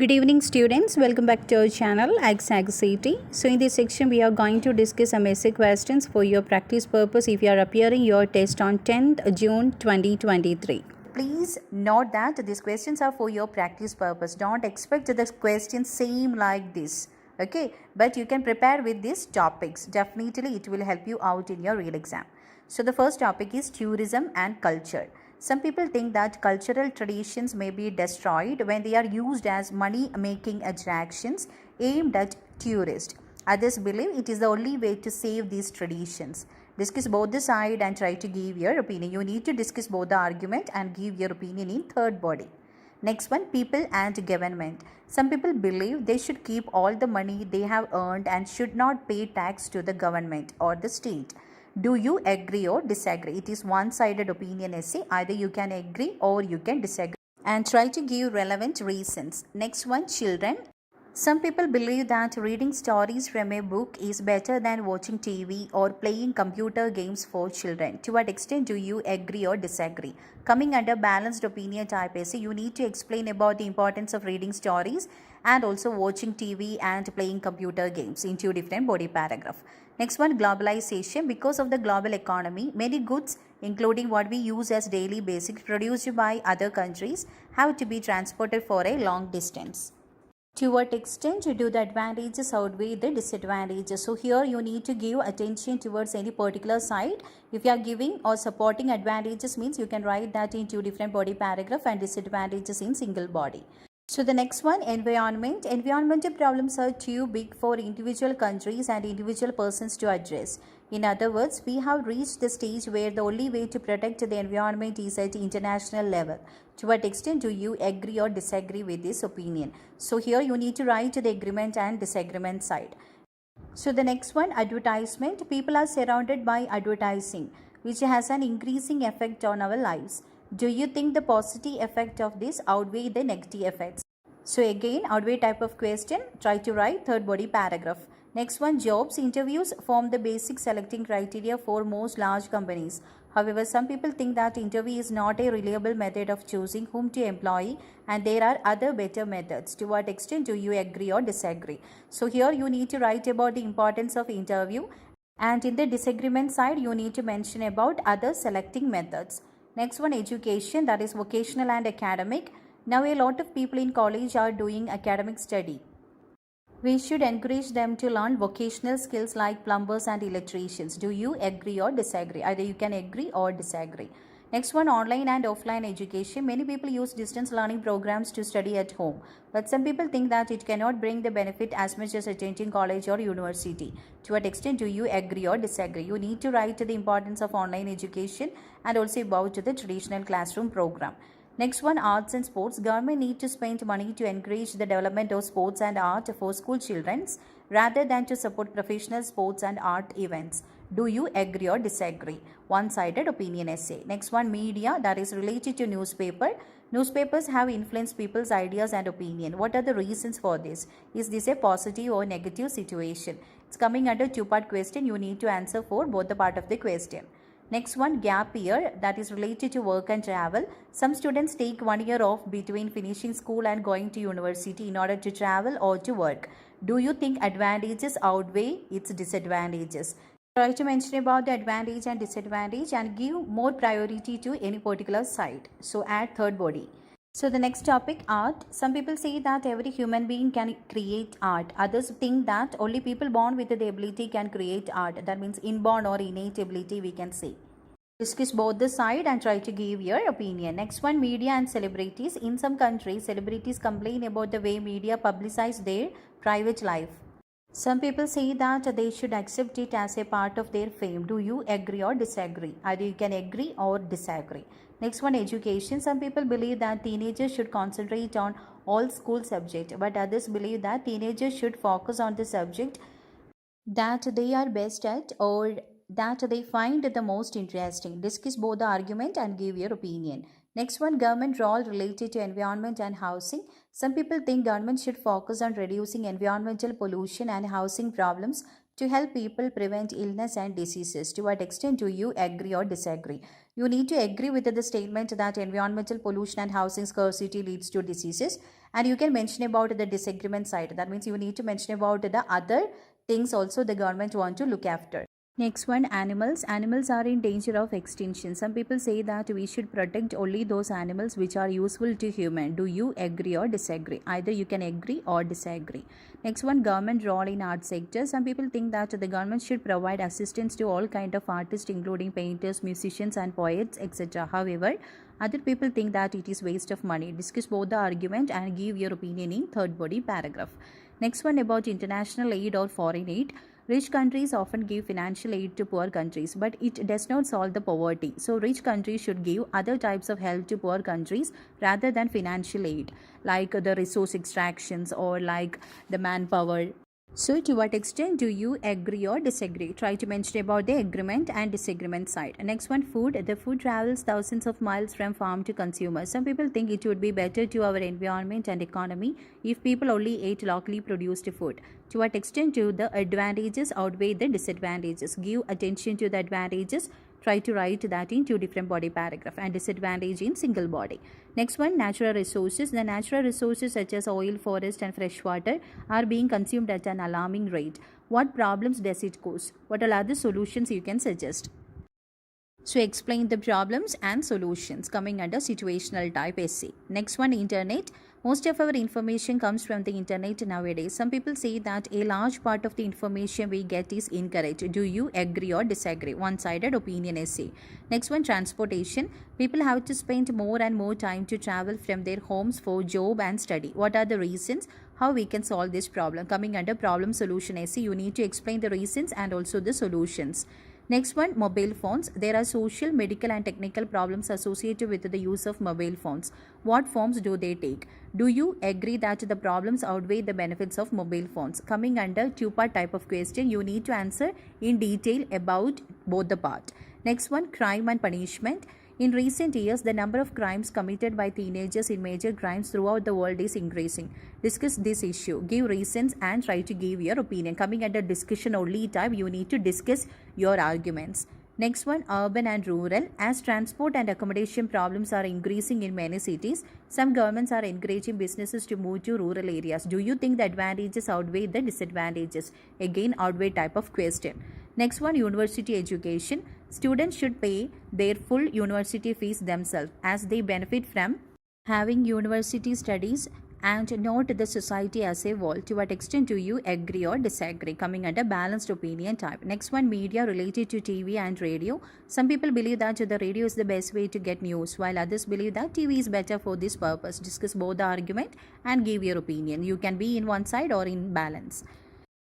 Good evening students, welcome back to our channel Ach'z. So in this section we are going to discuss some essay questions for your practice purpose if you are appearing your test on 10th June 2023. Please note that these questions are for your practice purpose. Don't expect the questions same like this. Okay, but you can prepare with these topics. Definitely it will help you out in your real exam. So the first topic is tourism and culture. Some people think that cultural traditions may be destroyed when they are used as money-making attractions aimed at tourists. Others believe it is the only way to save these traditions. Discuss both the side and try to give your opinion. You need to discuss both the argument and give your opinion in third body. Next one, people and government. Some people believe they should keep all the money they have earned and should not pay tax to the government or the state. Do you agree or disagree? It is one-sided opinion essay. Either you can agree or you can disagree. And try to give relevant reasons. Next one, children. Some people believe that reading stories from a book is better than watching TV or playing computer games for children. To what extent do you agree or disagree? Coming under balanced opinion type essay, you need to explain about the importance of reading stories and also watching TV and playing computer games in two different body paragraphs. Next one, globalization. Because of the global economy, many goods, including what we use as daily basics produced by other countries, have to be transported for a long distance. To what extent do the advantages outweigh the disadvantages? So here you need to give attention towards any particular side. If you are giving or supporting advantages means you can write that in two different body paragraph and disadvantages in single body. So the next one, environment. Environmental problems are too big for individual countries and individual persons to address. In other words, we have reached the stage where the only way to protect the environment is at international level. To what extent do you agree or disagree with this opinion? So here you need to write the agreement and disagreement side. So the next one, advertisement. People are surrounded by advertising, which has an increasing effect on our lives. Do you think the positive effect of this outweigh the negative effects? So again, outweigh type of question, try to write third body paragraph. Next one, jobs. Interviews form the basic selecting criteria for most large companies. However, some people think that interview is not a reliable method of choosing whom to employ and there are other better methods. To what extent do you agree or disagree? So here you need to write about the importance of interview and in the disagreement side you need to mention about other selecting methods. Next one, education, that is vocational and academic. Now a lot of people in college are doing academic study. We should encourage them to learn vocational skills like plumbers and electricians. Do you agree or disagree? Either you can agree or disagree. Next one, online and offline education. Many people use distance learning programs to study at home. But some people think that it cannot bring the benefit as much as attending college or university. To what extent do you agree or disagree? You need to write the importance of online education and also about the traditional classroom program. Next one, arts and sports. Government need to spend money to encourage the development of sports and art for school children rather than to support professional sports and art events. Do you agree or disagree? One-sided opinion essay. Next one, media, that is related to newspaper. Newspapers have influenced people's ideas and opinion. What are the reasons for this? Is this a positive or negative situation? It's coming under two-part question. You need to answer for both the part of the question. Next one, gap year, that is related to work and travel. Some students take 1 year off between finishing school and going to university in order to travel or to work. Do you think advantages outweigh its disadvantages? Try to mention about the advantage and disadvantage and give more priority to any particular side. So add third body. So the next topic, art. Some people say that every human being can create art. Others think that only people born with the ability can create art. That means inborn or innate ability we can say. Discuss both the side and try to give your opinion. Next one, media and celebrities. In some countries, celebrities complain about the way media publicize their private life. Some people say that they should accept it as a part of their fame. Do you agree or disagree? Either you can agree or disagree. Next one, education. Some people believe that teenagers should concentrate on all school subjects, but others believe that teenagers should focus on the subject that they are best at or that they find the most interesting. Discuss both the argument and give your opinion. Next one, government role related to environment and housing. Some people think government should focus on reducing environmental pollution and housing problems to help people prevent illness and diseases. To what extent do you agree or disagree? You need to agree with the statement that environmental pollution and housing scarcity leads to diseases And you can mention about the disagreement side. That means you need to mention about the other things also the government want to look after. Next one, animals. Animals are in danger of extinction. Some people say that we should protect only those animals which are useful to human. Do you agree or disagree? Either you can agree or disagree. Next one, government role in art sector. Some people think that the government should provide assistance to all kind of artists including painters, musicians and poets, etc. However, other people think that it is waste of money. Discuss both the argument and give your opinion in third body paragraph. Next one, about international aid or foreign aid. Rich countries often give financial aid to poor countries, but it does not solve the poverty. So rich countries should give other types of help to poor countries rather than financial aid, like the resource extractions or like the manpower. So to what extent do you agree or disagree? Try to mention about the agreement and disagreement side. Next one, food. The food travels thousands of miles from farm to consumer. Some people think it would be better to our environment and economy if people only ate locally produced food. To what extent do the advantages outweigh the disadvantages? Give attention to the advantages. Try to write that in two different body paragraph, and disadvantage in single body. Next one, natural resources. The natural resources such as oil, forest and fresh water are being consumed at an alarming rate. What problems does it cause? What are other solutions you can suggest? So explain the problems and solutions coming under situational type essay. Next one, internet. Most of our information comes from the internet nowadays. Some people say that a large part of the information we get is incorrect. Do you agree or disagree? One-sided opinion essay. Next one, transportation. People have to spend more and more time to travel from their homes for job and study. What are the reasons? How we can solve this problem? Coming under problem solution essay, you need to explain the reasons and also the solutions. Next one, mobile phones. There are social, medical and technical problems associated with the use of mobile phones. What forms do they take? Do you agree that the problems outweigh the benefits of mobile phones? Coming under two-part type of question, you need to answer in detail about both the part. Next one, crime and punishment. In recent years, the number of crimes committed by teenagers in major crimes throughout the world is increasing. Discuss this issue. Give reasons and try to give your opinion. Coming under discussion only type, you need to discuss your arguments. Next one, urban and rural. As transport and accommodation problems are increasing in many cities, some governments are encouraging businesses to move to rural areas. Do you think the advantages outweigh the disadvantages? Again, outweigh type of question. Next one, university education. Students should pay their full university fees themselves as they benefit from having university studies and not the society as a whole. To what extent do you agree or disagree? Coming under balanced opinion type. Next one, media related to TV and radio. Some people believe that the radio is the best way to get news, while others believe that TV is better for this purpose. Discuss both the argument and give your opinion. You can be in one side or in balance.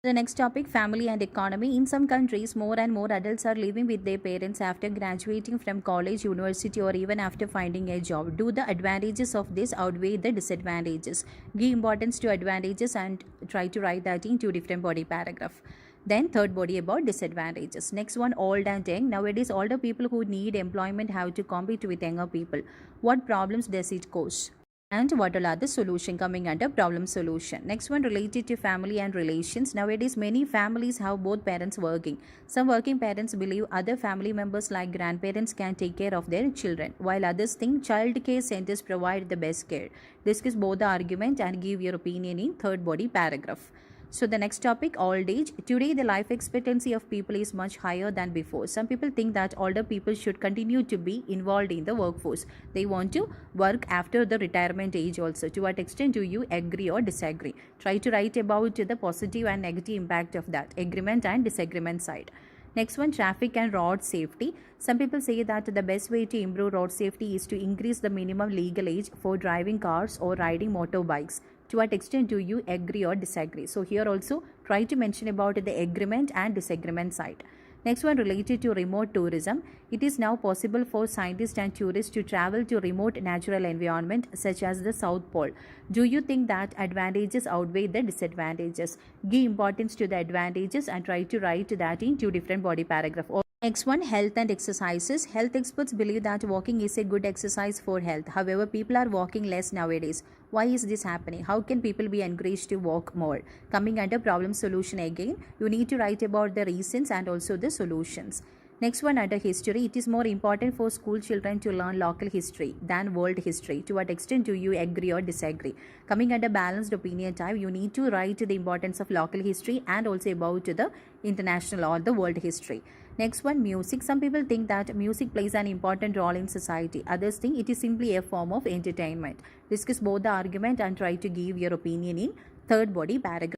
The next topic, family and economy. In some countries, more and more adults are living with their parents after graduating from college, university or even after finding a job. Do the advantages of this outweigh the disadvantages? Give importance to advantages and try to write that in two different body paragraph. Then third body about disadvantages. Next one, old and young. Nowadays, older people who need employment have to compete with younger people. What problems does it cause? And what are the solution? Coming under problem solution. Next one, related to family and relations. Nowadays, many families have both parents working. Some working parents believe other family members like grandparents can take care of their children, while others think child care centers provide the best care. Discuss both the argument and give your opinion in third body paragraph. So the next topic, old age. Today, the life expectancy of people is much higher than before. Some people think that older people should continue to be involved in the workforce. They want to work after the retirement age also. To what extent do you agree or disagree? Try to write about the positive and negative impact of that. Agreement and disagreement side. Next one, traffic and road safety. Some people say that the best way to improve road safety is to increase the minimum legal age for driving cars or riding motorbikes. To what extent do you agree or disagree? So here also try to mention about the agreement and disagreement side. Next one, related to remote tourism. It is now possible for scientists and tourists to travel to remote natural environment such as the South Pole. Do you think that advantages outweigh the disadvantages? Give importance to the advantages and try to write that in two different body paragraph. Next one, health and exercises. Health experts believe that walking is a good exercise for health. However, people are walking less nowadays. Why is this happening? How can people be encouraged to walk more? Coming under problem solution again, you need to write about the reasons and also the solutions. Next one, under history, it is more important for school children to learn local history than world history. To what extent do you agree or disagree? Coming under balanced opinion type, you need to write the importance of local history and also about the international or the world history. Next one, music. Some people think that music plays an important role in society. Others think it is simply a form of entertainment. Discuss both the argument and try to give your opinion in third body paragraph.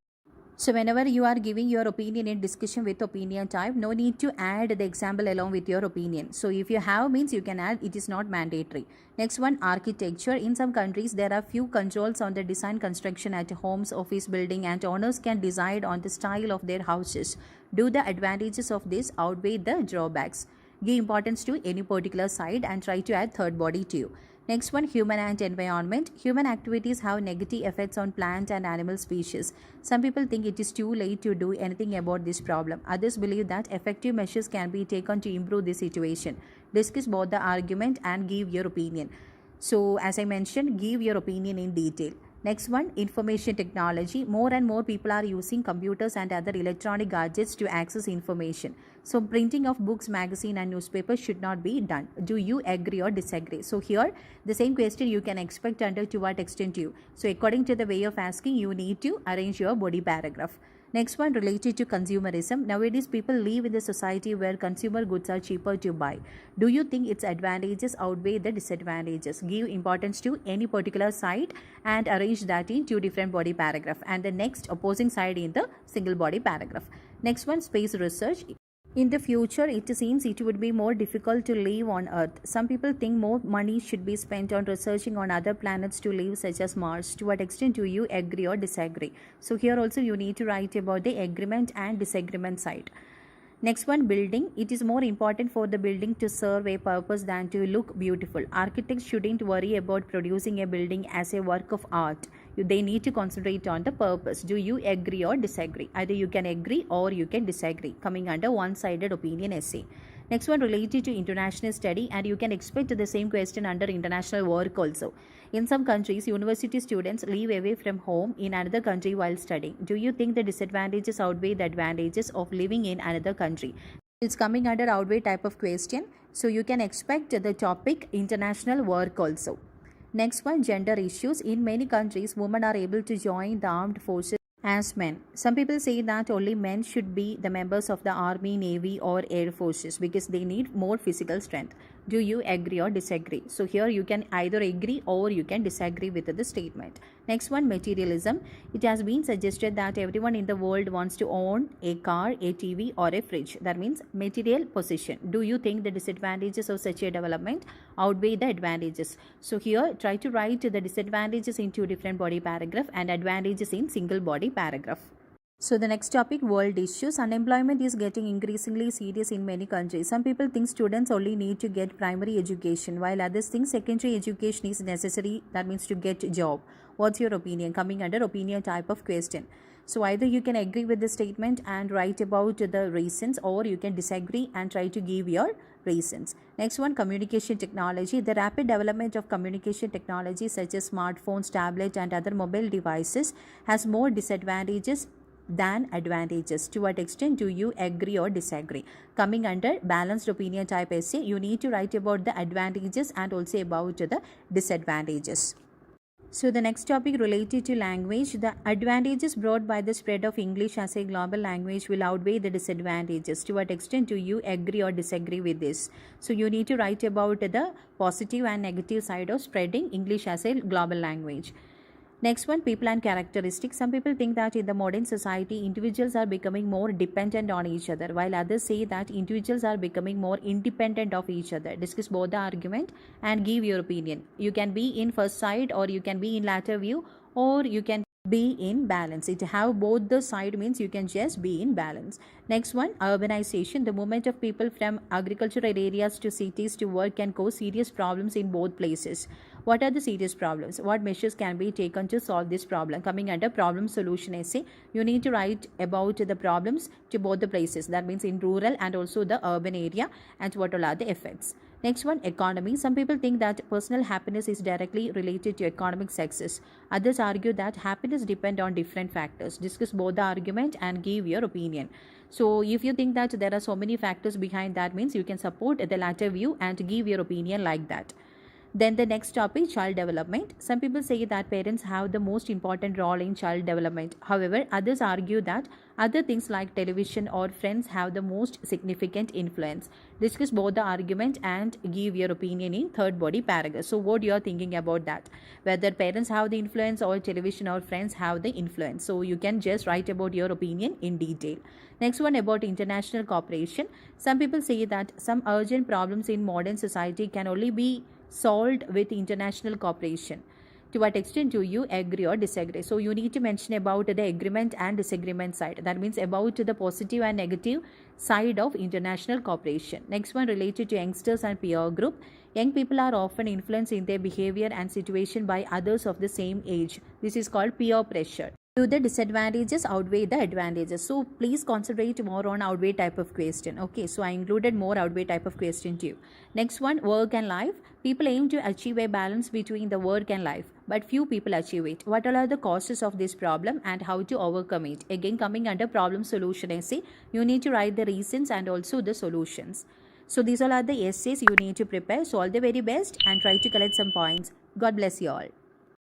So whenever you are giving your opinion in discussion with opinion type, no need to add the example along with your opinion. So if you have means you can add, it is not mandatory. Next one, architecture. In some countries, there are few controls on the design construction at homes, office building, and owners can decide on the style of their houses. Do the advantages of this outweigh the drawbacks? Give importance to any particular side and try to add third body to you. Next one, human and environment. Human activities have negative effects on plant and animal species. Some people think it is too late to do anything about this problem. Others believe that effective measures can be taken to improve the situation. Discuss both the argument and give your opinion. So as I mentioned, give your opinion in detail. Next one, information technology. More and more people are using computers and other electronic gadgets to access information. So printing of books, magazine and newspapers should not be done. Do you agree or disagree? So here the same question you can expect under to what extent you. So according to the way of asking, you need to arrange your body paragraph. Next one, related to consumerism. Nowadays, people live in a society where consumer goods are cheaper to buy. Do you think its advantages outweigh the disadvantages? Give importance to any particular side and arrange that in two different body paragraph and the next opposing side in the single body paragraph. Next one, space research. In the future, it seems it would be more difficult to live on Earth. Some people think more money should be spent on researching on other planets to live, such as Mars. To what extent do you agree or disagree? So here also you need to write about the agreement and disagreement side. Next one, building. It is more important for the building to serve a purpose than to look beautiful. Architects shouldn't worry about producing a building as a work of art. They need to concentrate on the purpose. Do you agree or disagree? Either you can agree or you can disagree. Coming under one-sided opinion essay. Next one, related to international study, and you can expect the same question under international work also. In some countries, university students live away from home in another country while studying. Do you think the disadvantages outweigh the advantages of living in another country? It's coming under outweigh type of question. So you can expect the topic international work also. Next one, gender issues. In many countries, women are able to join the armed forces as men. Some people say that only men should be the members of the army, navy or air forces because they need more physical strength. Do you agree or disagree? So here you can either agree or you can disagree with the statement. Next one, materialism. It has been suggested that everyone in the world wants to own a car, a TV or a fridge. That means material possession. Do you think the disadvantages of such a development outweigh the advantages? So here try to write the disadvantages in two different body paragraph and advantages in single body paragraph. So the next topic, world issues. Unemployment is getting increasingly serious in many countries. Some people think students only need to get primary education, while others think secondary education is necessary. That means to get a job. What's your opinion? Coming under opinion type of question. So either you can agree with the statement and write about the reasons, or you can disagree and try to give your reasons. Next one, communication technology. The rapid development of communication technology such as smartphones, tablets and other mobile devices has more disadvantages than advantages. To what extent do you agree or disagree? Coming under balanced opinion type essay, you need to write about the advantages and also about the disadvantages. So the next topic, related to language. The advantages brought by the spread of English as a global language will outweigh the disadvantages. To what extent do you agree or disagree with this? So you need to write about the positive and negative side of spreading English as a global language. Next one, people and characteristics. Some people think that in the modern society, individuals are becoming more dependent on each other, while others say that individuals are becoming more independent of each other. Discuss both the argument and give your opinion. You can be in first side or you can be in latter view, or you can be in balance. It have both the side means you can just be in balance. Next one, urbanization. The movement of people from agricultural areas to cities to work can cause serious problems in both places. What are the serious problems? What measures can be taken to solve this problem? Coming under problem solution essay, you need to write about the problems to both the places. That means in rural and also the urban area, and what all are the effects. Next one, economy. Some people think that personal happiness is directly related to economic success. Others argue that happiness depends on different factors. Discuss both the argument and give your opinion. So if you think that there are so many factors behind that, means you can support the latter view and give your opinion like that. Then the next topic, child development. Some people say that parents have the most important role in child development. However, others argue that other things like television or friends have the most significant influence. Discuss both the argument and give your opinion in third body paragraph. So what you are thinking about that? Whether parents have the influence or television or friends have the influence. So you can just write about your opinion in detail. Next one, about international cooperation. Some people say that some urgent problems in modern society can only be solved with international cooperation. To what extent do you agree or disagree? So you need to mention about the agreement and disagreement side. That means about the positive and negative side of international cooperation. Next one, related to youngsters and peer group. Young people are often influenced in their behavior and situation by others of the same age. This is called peer pressure. Do the disadvantages outweigh the advantages? So please concentrate more on outweigh type of question. Okay, so I included more outweigh type of question too. Next one, work and life. People aim to achieve a balance between the work and life, but few people achieve it. What are the causes of this problem and how to overcome it? Again, coming under problem solution essay, you need to write the reasons and also the solutions. So these all are the essays you need to prepare. So all the very best and try to collect some points. God bless you all.